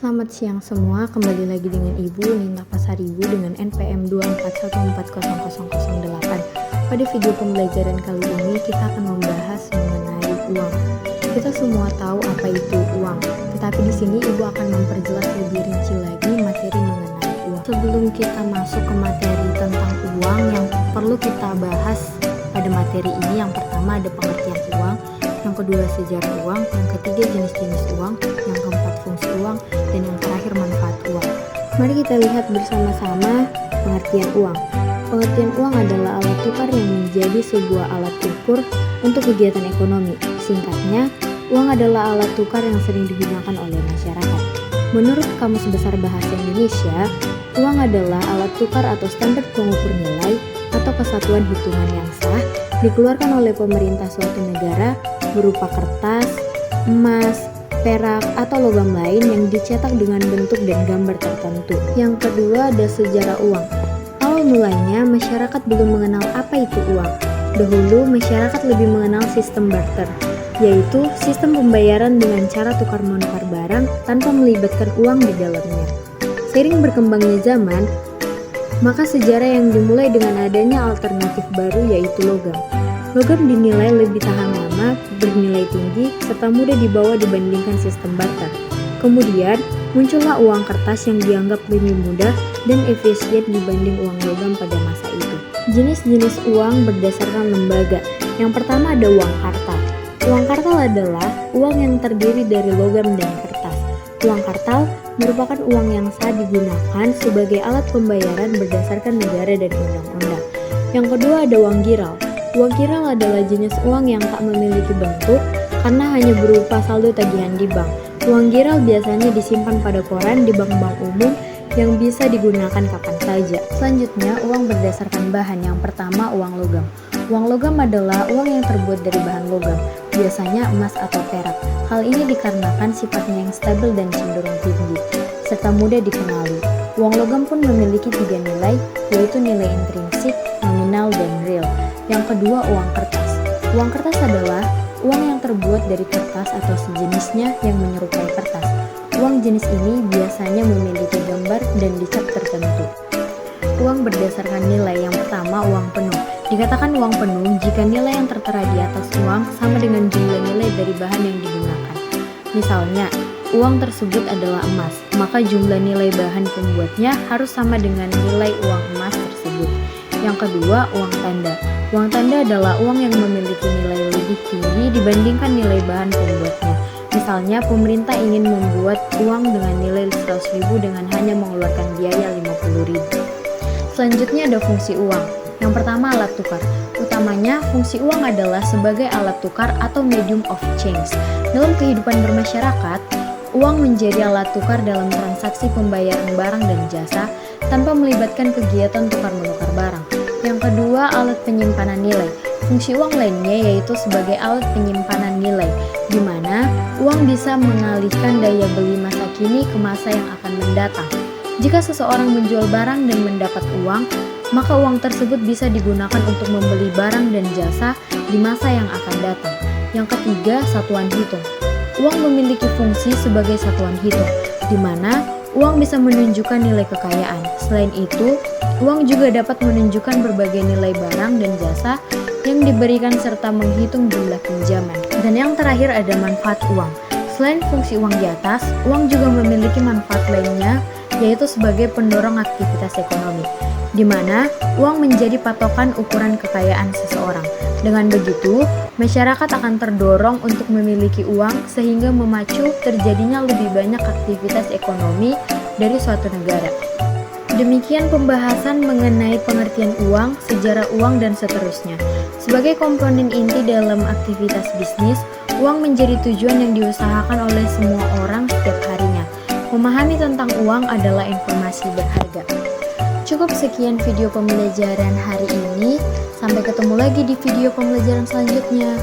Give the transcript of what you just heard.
Selamat siang semua, kembali lagi dengan Ibu Ninta Pasaribu dengan NPM 241400008. Pada video pembelajaran kali ini kita akan membahas mengenai uang. Kita semua tahu apa itu uang, tetapi di sini Ibu akan memperjelas lebih rinci lagi materi mengenai uang. Sebelum kita masuk ke materi tentang uang yang perlu kita bahas pada materi ini, yang pertama ada pengertian uang, yang kedua sejarah uang, yang ketiga jenis-jenis uang, yang keempat fungsi uang, dan yang terakhir manfaat uang. Mari kita lihat bersama-sama pengertian uang. Pengertian uang adalah alat tukar yang menjadi sebuah alat ukur untuk kegiatan ekonomi. Singkatnya, uang adalah alat tukar yang sering digunakan oleh masyarakat. Menurut Kamus Besar Bahasa Indonesia, uang adalah alat tukar atau standar pengukur nilai atau kesatuan hitungan yang sah dikeluarkan oleh pemerintah suatu negara berupa kertas, emas, perak, atau logam lain yang dicetak dengan bentuk dan gambar tertentu. Yang kedua ada sejarah uang. Awal mulanya masyarakat belum mengenal apa itu uang. Dahulu masyarakat lebih mengenal sistem barter, yaitu sistem pembayaran dengan cara tukar-menukar barang tanpa melibatkan uang di dalamnya. Seiring berkembangnya zaman, maka sejarah yang dimulai dengan adanya alternatif baru yaitu logam. Logam dinilai lebih tahan lama, bernilai tinggi, serta mudah dibawa dibandingkan sistem barter. Kemudian, muncullah uang kertas yang dianggap lebih mudah dan efisien dibanding uang logam pada masa itu. Jenis-jenis uang berdasarkan lembaga. Yang pertama ada uang kartal. Uang kartal adalah uang yang terdiri dari logam dan kertas. Uang kartal merupakan uang yang sah digunakan sebagai alat pembayaran berdasarkan negara dan undang-undang. Yang kedua ada uang giral. Uang giral adalah jenis uang yang tak memiliki bentuk karena hanya berupa saldo tagihan di bank. Uang giral biasanya disimpan pada koran di bank-bank umum yang bisa digunakan kapan saja. Selanjutnya, uang berdasarkan bahan. Yang pertama, uang logam. Uang logam adalah uang yang terbuat dari bahan logam, biasanya emas atau perak. Hal ini dikarenakan sifatnya yang stabil dan cenderung tinggi, serta mudah dikenali. Uang logam pun memiliki 3 nilai, yaitu nilai intrinsik, nominal, dan real. Yang kedua, uang kertas. Uang kertas adalah uang yang terbuat dari kertas atau sejenisnya yang menyerupai kertas. Uang jenis ini biasanya memiliki gambar dan dicap tertentu. Uang berdasarkan nilai. Yang pertama, uang penuh. Dikatakan uang penuh jika nilai yang tertera di atas uang sama dengan jumlah nilai dari bahan yang digunakan. Misalnya, uang tersebut adalah emas, maka jumlah nilai bahan pembuatnya harus sama dengan nilai uang emas tersebut. Yang kedua, uang tanda. Uang tanda adalah uang yang memiliki nilai lebih tinggi dibandingkan nilai bahan pembuatnya. Misalnya, pemerintah ingin membuat uang dengan nilai 100.000 dengan hanya mengeluarkan biaya 50.000. Selanjutnya ada fungsi uang. Yang pertama, alat tukar. Utamanya, fungsi uang adalah sebagai alat tukar atau medium of change. Dalam kehidupan bermasyarakat, uang menjadi alat tukar dalam transaksi pembayaran barang dan jasa tanpa melibatkan kegiatan tukar-menukar barang. Yang kedua, alat penyimpanan nilai. Fungsi uang lainnya yaitu sebagai alat penyimpanan nilai, di mana uang bisa mengalihkan daya beli masa kini ke masa yang akan mendatang. Jika seseorang menjual barang dan mendapat uang, maka uang tersebut bisa digunakan untuk membeli barang dan jasa di masa yang akan datang. Yang ketiga, satuan hitung. Uang memiliki fungsi sebagai satuan hitung, di mana uang bisa menunjukkan nilai kekayaan. Selain itu, uang juga dapat menunjukkan berbagai nilai barang dan jasa yang diberikan serta menghitung jumlah pinjaman. Dan yang terakhir ada manfaat uang. Selain fungsi uang di atas, uang juga memiliki manfaat lainnya, yaitu sebagai pendorong aktivitas ekonomi, di mana uang menjadi patokan ukuran kekayaan seseorang. Dengan begitu, masyarakat akan terdorong untuk memiliki uang sehingga memacu terjadinya lebih banyak aktivitas ekonomi dari suatu negara. Demikian pembahasan mengenai pengertian uang, sejarah uang, dan seterusnya. Sebagai komponen inti dalam aktivitas bisnis, uang menjadi tujuan yang diusahakan oleh semua orang setiap harinya. Memahami tentang uang adalah informasi berharga. Cukup sekian video pembelajaran hari ini. Sampai ketemu lagi di video pembelajaran selanjutnya.